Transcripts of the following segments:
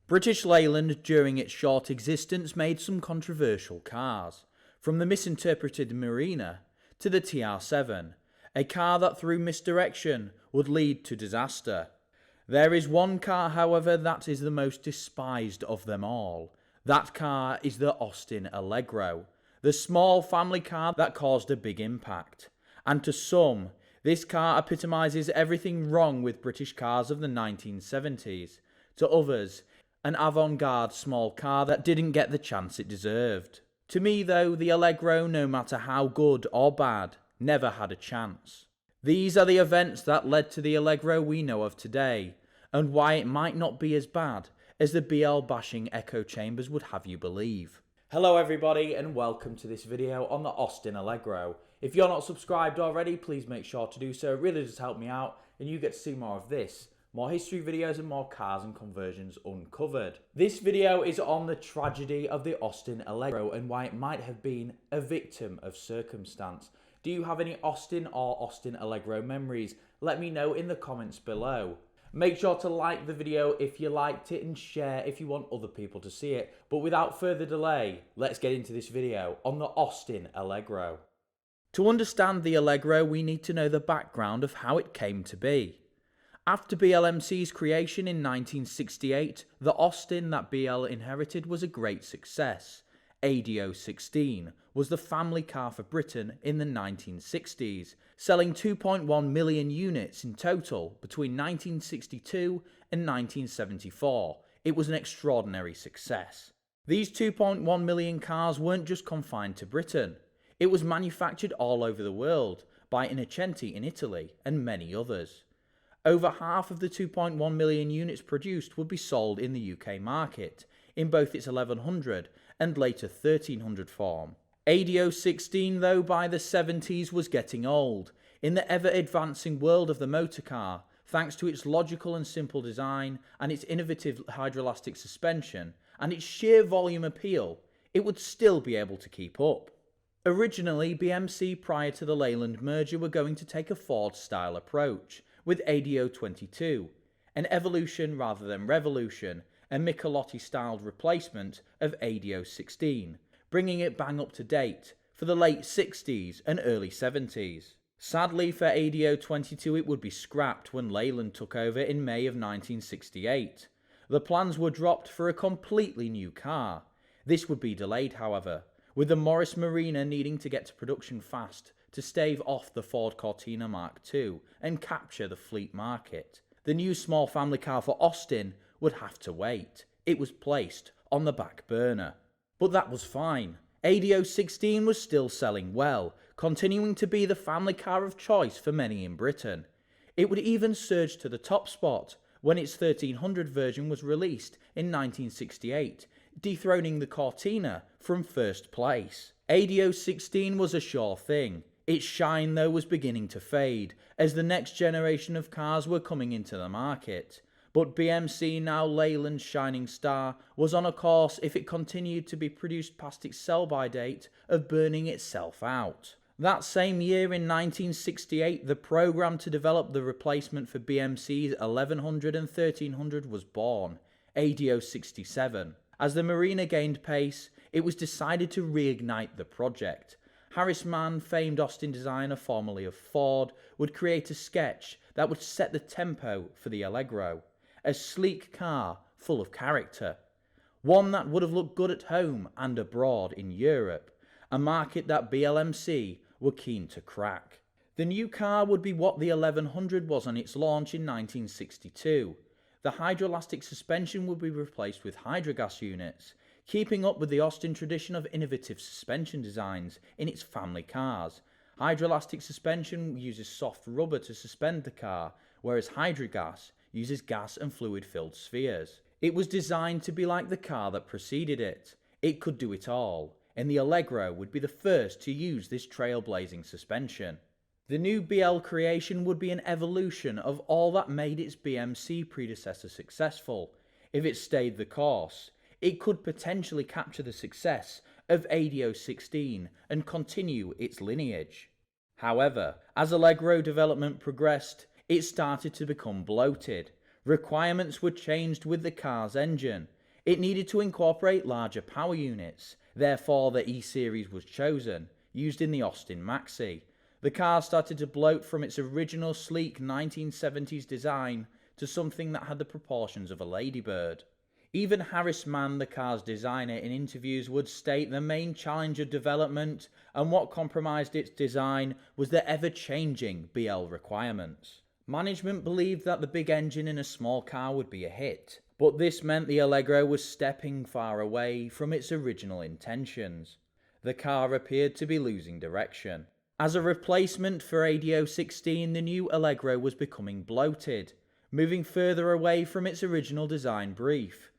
British Leyland, during its short existence, made some controversial cars, from the misinterpreted Marina to the TR7, a car that through misdirection would lead to disaster. There is one car, however, that is the most despised of them all. That car is the Austin Allegro, the small family car that caused a big impact. And to some, this car epitomises everything wrong with British cars of the 1970s. To others, an avant-garde small car that didn't get the chance it deserved. To me though, the Allegro, no matter how good or bad, never had a chance. These are the events that led to the Allegro we know of today, and why it might not be as bad as the BL bashing echo chambers would have you believe. Hello everybody and welcome to this video on the Austin Allegro. If you're not subscribed already, please make sure to do so. It really does help me out and you get to see more of this. More history videos and more cars and conversions uncovered. This video is on the tragedy of the Austin Allegro and why it might have been a victim of circumstance. Do you have any Austin or Austin Allegro memories? Let me know in the comments below. Make sure to like the video if you liked it and share if you want other people to see it. But without further delay, let's get into this video on the Austin Allegro. To understand the Allegro, we need to know the background of how it came to be. After BLMC's creation in 1968, the Austin that BL inherited was a great success. ADO16 was the family car for Britain in the 1960s, selling 2.1 million units in total between 1962 and 1974. It was an extraordinary success. These 2.1 million cars weren't just confined to Britain. It was manufactured all over the world by Innocenti in Italy and many others. Over half of the 2.1 million units produced would be sold in the UK market, in both its 1100 and later 1300 form. ADO16 though by the 70s was getting old. In the ever advancing world of the motor car, thanks to its logical and simple design and its innovative hydroelastic suspension and its sheer volume appeal, it would still be able to keep up. Originally, BMC prior to the Leyland merger were going to take a Ford style approach with ADO22, an evolution rather than revolution, a Michelotti styled replacement of ADO16, bringing it bang up to date for the late 60s and early 70s. Sadly for ADO22 it would be scrapped when Leyland took over in May of 1968. The plans were dropped for a completely new car. This would be delayed however, with the Morris Marina needing to get to production fast to stave off the Ford Cortina Mark II and capture the fleet market. The new small family car for Austin would have to wait. It was placed on the back burner. But that was fine. ADO16 was still selling well, continuing to be the family car of choice for many in Britain. It would even surge to the top spot when its 1300 version was released in 1968, dethroning the Cortina from first place. ADO16 was a sure thing. Its shine though was beginning to fade as the next generation of cars were coming into the market. But BMC, now Leyland's shining star, was on a course, if it continued to be produced past its sell-by date, of burning itself out. That same year in 1968, the programme to develop the replacement for BMC's 1100 and 1300 was born, ADO67. As the Marina gained pace, it was decided to reignite the project. Harris Mann, famed Austin designer formerly of Ford, would create a sketch that would set the tempo for the Allegro. A sleek car full of character. One that would have looked good at home and abroad in Europe. A market that BLMC were keen to crack. The new car would be what the 1100 was on its launch in 1962. The hydroelastic suspension would be replaced with hydrogas units, keeping up with the Austin tradition of innovative suspension designs in its family cars. Hydroelastic suspension uses soft rubber to suspend the car, whereas hydrogas uses gas and fluid-filled spheres. It was designed to be like the car that preceded it. It could do it all, and the Allegro would be the first to use this trailblazing suspension. The new BL creation would be an evolution of all that made its BMC predecessor successful. If it stayed the course, it could potentially capture the success of ADO16 and continue its lineage. However, as Allegro development progressed, it started to become bloated. Requirements were changed with the car's engine. It needed to incorporate larger power units, therefore the E-Series was chosen, used in the Austin Maxi. The car started to bloat from its original sleek 1970s design to something that had the proportions of a ladybird. Even Harris Mann, the car's designer, in interviews would state the main challenge of development and what compromised its design was the ever-changing BL requirements. Management believed that the big engine in a small car would be a hit, but this meant the Allegro was stepping far away from its original intentions. The car appeared to be losing direction. As a replacement for ADO 16, the new Allegro was becoming bloated, moving further away from its original design brief.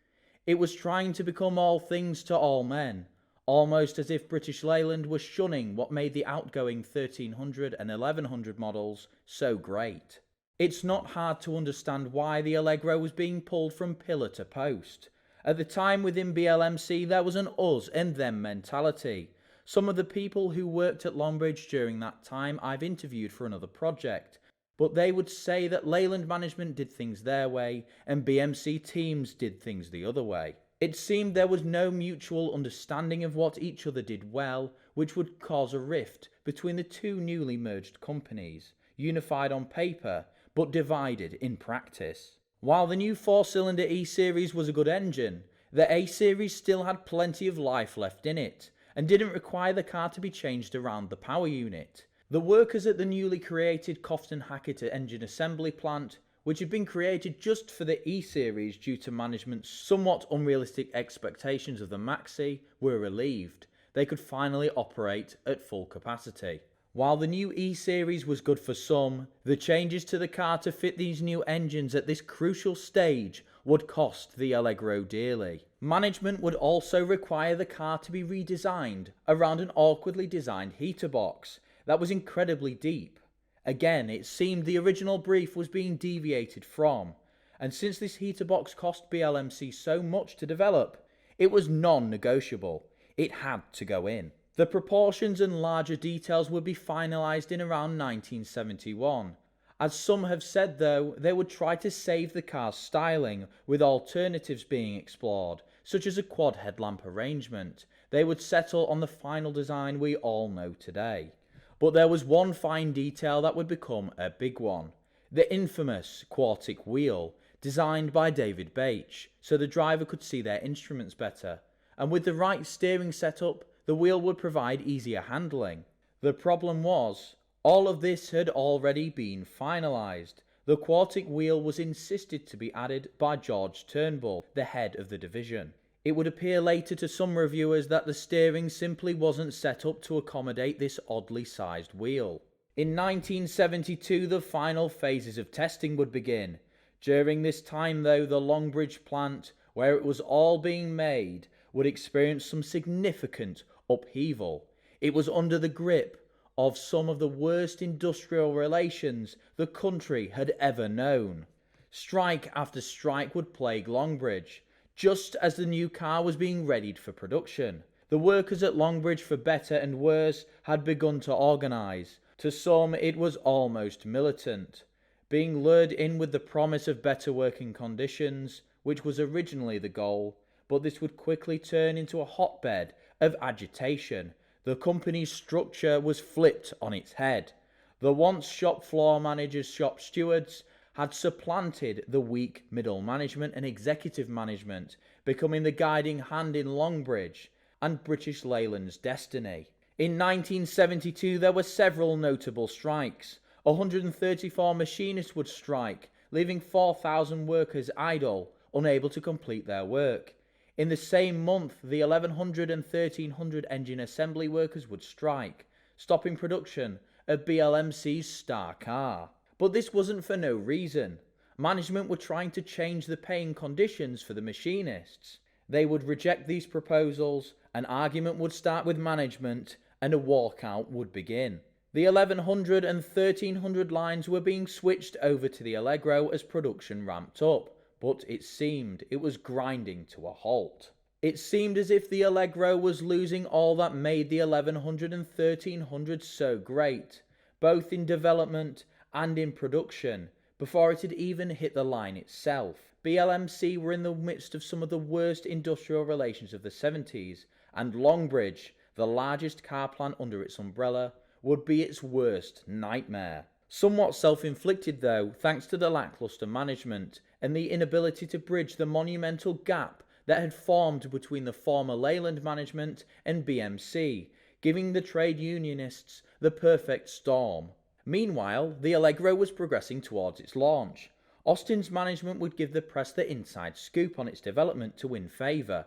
It was trying to become all things to all men, almost as if British Leyland was shunning what made the outgoing 1300 and 1100 models so great. It's not hard to understand why the Allegro was being pulled from pillar to post. At the time within BLMC there was an us and them mentality. Some of the people who worked at Longbridge during that time I've interviewed for another project, but they would say that Leyland management did things their way and BMC teams did things the other way. It seemed there was no mutual understanding of what each other did well, which would cause a rift between the two newly merged companies, unified on paper but divided in practice. While the new 4-cylinder E-Series was a good engine, the A-Series still had plenty of life left in it and didn't require the car to be changed around the power unit. The workers at the newly created Cofton Hackett engine assembly plant, which had been created just for the E-Series due to management's somewhat unrealistic expectations of the Maxi, were relieved. They could finally operate at full capacity. While the new E-Series was good for some, the changes to the car to fit these new engines at this crucial stage would cost the Allegro dearly. Management would also require the car to be redesigned around an awkwardly designed heater box that was incredibly deep. Again, it seemed the original brief was being deviated from, and since this heater box cost BLMC so much to develop, it was non-negotiable. It had to go in. The proportions and larger details would be finalised in around 1971. As some have said though, they would try to save the car's styling, with alternatives being explored, such as a quad headlamp arrangement. They would settle on the final design we all know today. But there was one fine detail that would become a big one. The infamous quartic wheel, designed by David Bache, so the driver could see their instruments better. And with the right steering setup, the wheel would provide easier handling. The problem was, all of this had already been finalised. The quartic wheel was insisted to be added by George Turnbull, the head of the division. It would appear later to some reviewers that the steering simply wasn't set up to accommodate this oddly sized wheel. In 1972, the final phases of testing would begin. During this time though, the Longbridge plant, where it was all being made, would experience some significant upheaval. It was under the grip of some of the worst industrial relations the country had ever known. Strike after strike would plague Longbridge, just as the new car was being readied for production. The workers at Longbridge, for better and worse, had begun to organise. To some it was almost militant, being lured in with the promise of better working conditions, which was originally the goal, but this would quickly turn into a hotbed of agitation. The company's structure was flipped on its head. The once shop floor managers, shop stewards, had supplanted the weak middle management and executive management, becoming the guiding hand in Longbridge and British Leyland's destiny. In 1972 there were several notable strikes. 134 machinists would strike, leaving 4,000 workers idle, unable to complete their work. In the same month, the 1100 and 1300 engine assembly workers would strike, stopping production of BLMC's star car. But this wasn't for no reason. Management were trying to change the paying conditions for the machinists. They would reject these proposals, an argument would start with management, and a walkout would begin. The 1100 and 1300 lines were being switched over to the Allegro as production ramped up, but it seemed it was grinding to a halt. It seemed as if the Allegro was losing all that made the 1100 and 1300 so great, both in development and in production, before it had even hit the line itself. BLMC were in the midst of some of the worst industrial relations of the 70s, and Longbridge, the largest car plant under its umbrella, would be its worst nightmare. Somewhat self-inflicted though, thanks to the lackluster management and the inability to bridge the monumental gap that had formed between the former Leyland management and BMC, giving the trade unionists the perfect storm. Meanwhile, the Allegro was progressing towards its launch. Austin's management would give the press the inside scoop on its development to win favour.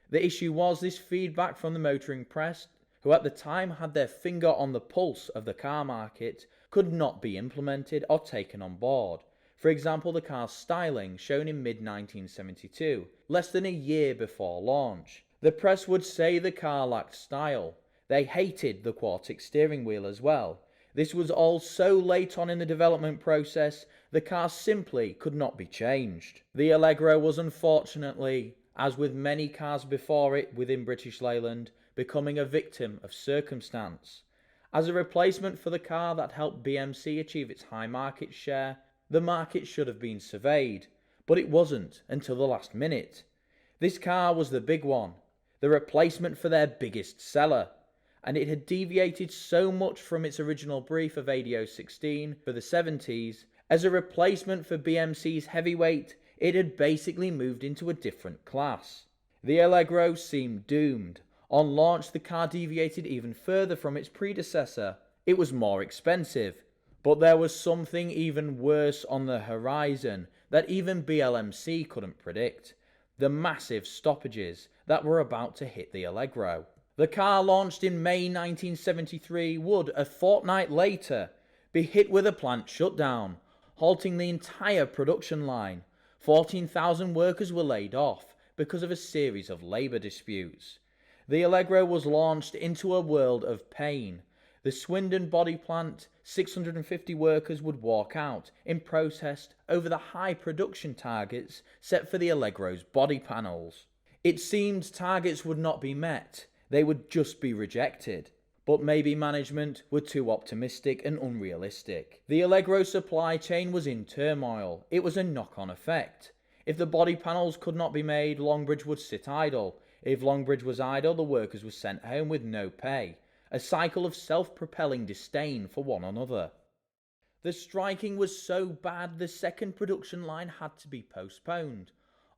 The issue was this feedback from the motoring press, who at the time had their finger on the pulse of the car market, could not be implemented or taken on board. For example, the car's styling, shown in mid-1972, less than a year before launch. The press would say the car lacked style. They hated the Quartic steering wheel as well. This was all so late on in the development process, the car simply could not be changed. The Allegro was unfortunately, as with many cars before it within British Leyland, becoming a victim of circumstance. As a replacement for the car that helped BMC achieve its high market share, the market should have been surveyed, but it wasn't until the last minute. This car was the big one, the replacement for their biggest seller, and it had deviated so much from its original brief of AD016 for the 70s. As a replacement for BMC's heavyweight, it had basically moved into a different class. The Allegro seemed doomed. On launch, the car deviated even further from its predecessor. It was more expensive, but there was something even worse on the horizon that even BLMC couldn't predict: the massive stoppages that were about to hit the Allegro. The car, launched in May 1973, would, a fortnight later, be hit with a plant shutdown, halting the entire production line. 14,000 workers were laid off because of a series of labour disputes. The Allegro was launched into a world of pain. The Swindon body plant, 650 workers would walk out in protest over the high production targets set for the Allegro's body panels. It seemed targets would not be met. They would just be rejected. But maybe management were too optimistic and unrealistic. The Allegro supply chain was in turmoil. It was a knock-on effect. If the body panels could not be made, Longbridge would sit idle. If Longbridge was idle, the workers were sent home with no pay. A cycle of self-propelling disdain for one another. The striking was so bad the second production line had to be postponed,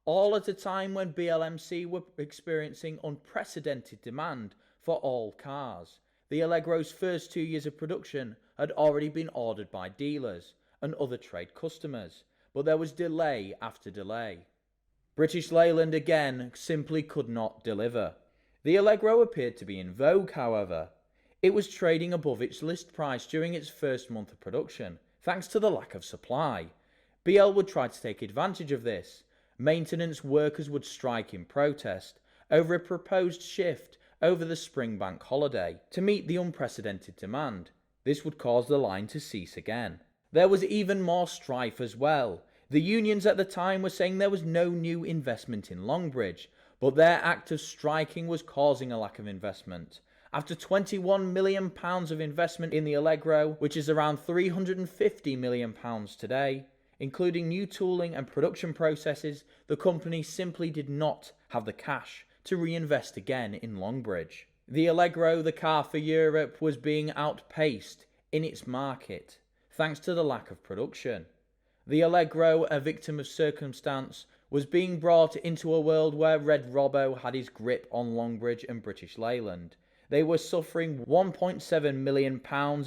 all at a time when BLMC were experiencing unprecedented demand for all cars. The Allegro's first 2 years of production had already been ordered by dealers and other trade customers, but there was delay after delay. British Leyland again simply could not deliver. The Allegro appeared to be in vogue, however. It was trading above its list price during its first month of production, thanks to the lack of supply. BL would try to take advantage of this. Maintenance workers would strike in protest over a proposed shift over the spring bank holiday to meet the unprecedented demand. This would cause the line to cease again. There was even more strife as well. The unions at the time were saying there was no new investment in Longbridge, but their act of striking was causing a lack of investment. After £21 million of investment in the Allegro, which is around £350 million today, including new tooling and production processes, the company simply did not have the cash to reinvest again in Longbridge. The Allegro, the car for Europe, was being outpaced in its market, thanks to the lack of production. The Allegro, a victim of circumstance, was being brought into a world where Red Robbo had his grip on Longbridge and British Leyland. They were suffering £1.7 million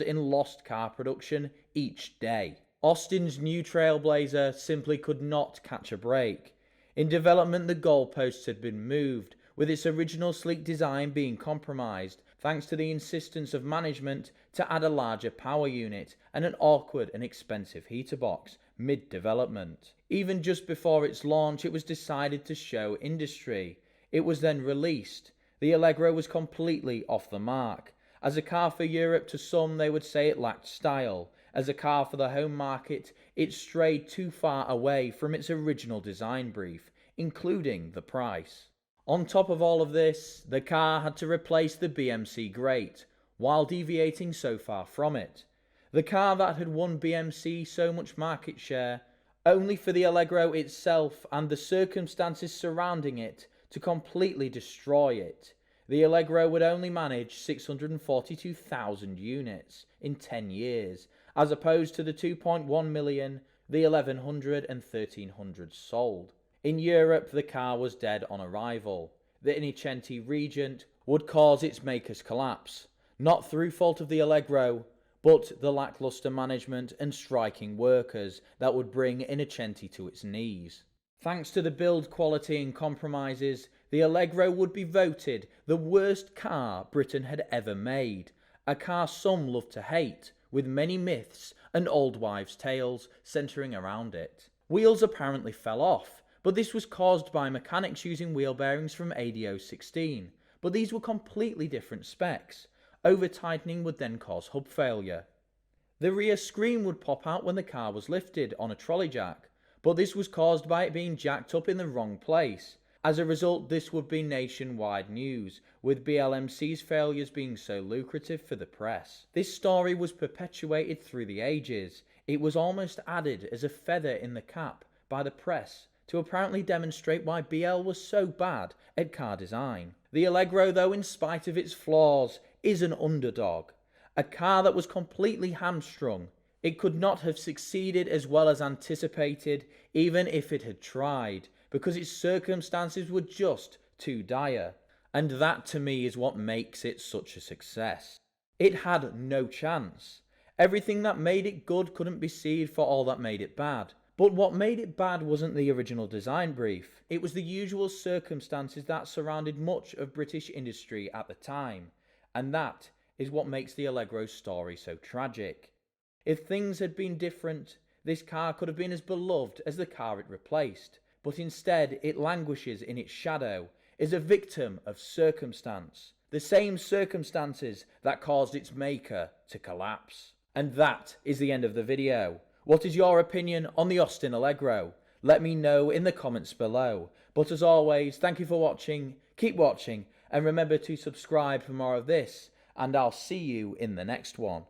in lost car production each day. Austin's new Trailblazer simply could not catch a break. In development, the goalposts had been moved, with its original sleek design being compromised, thanks to the insistence of management to add a larger power unit and an awkward and expensive heater box mid-development. Even just before its launch, it was decided to show industry. It was then released. The Allegro was completely off the mark. As a car for Europe, to some they would say it lacked style. As a car for the home market, it strayed too far away from its original design brief, including the price. On top of all of this, the car had to replace the BMC Great, while deviating so far from it. The car that had won BMC so much market share only for the Allegro itself and the circumstances surrounding it to completely destroy it. The Allegro would only manage 642,000 units in 10 years, as opposed to the 2.1 million the 1100 and 1300 sold. In Europe, the car was dead on arrival. The Innocenti Regent would cause its maker's collapse, not through fault of the Allegro, but the lackluster management and striking workers that would bring Innocenti to its knees. Thanks to the build quality and compromises, the Allegro would be voted the worst car Britain had ever made, a car some love to hate, with many myths and old wives' tales centering around it. Wheels apparently fell off, but this was caused by mechanics using wheel bearings from AD016, but these were completely different specs. Over-tightening would then cause hub failure. The rear screen would pop out when the car was lifted on a trolley jack, but this was caused by it being jacked up in the wrong place. As a result, this would be nationwide news, with BLMC's failures being so lucrative for the press. This story was perpetuated through the ages. It was almost added as a feather in the cap by the press to apparently demonstrate why BL was so bad at car design. The Allegro, though, in spite of its flaws, is an underdog. A car that was completely hamstrung. It could not have succeeded as well as anticipated, even if it had tried, because its circumstances were just too dire. And that to me is what makes it such a success. It had no chance. Everything that made it good couldn't be seen for all that made it bad. But what made it bad wasn't the original design brief. It was the usual circumstances that surrounded much of British industry at the time. And that is what makes the Allegro's story so tragic. If things had been different, this car could have been as beloved as the car it replaced. But instead it languishes in its shadow, is a victim of circumstance. The same circumstances that caused its maker to collapse. And that is the end of the video. What is your opinion on the Austin Allegro? Let me know in the comments below. But as always, thank you for watching, keep watching, and remember to subscribe for more of this, and I'll see you in the next one.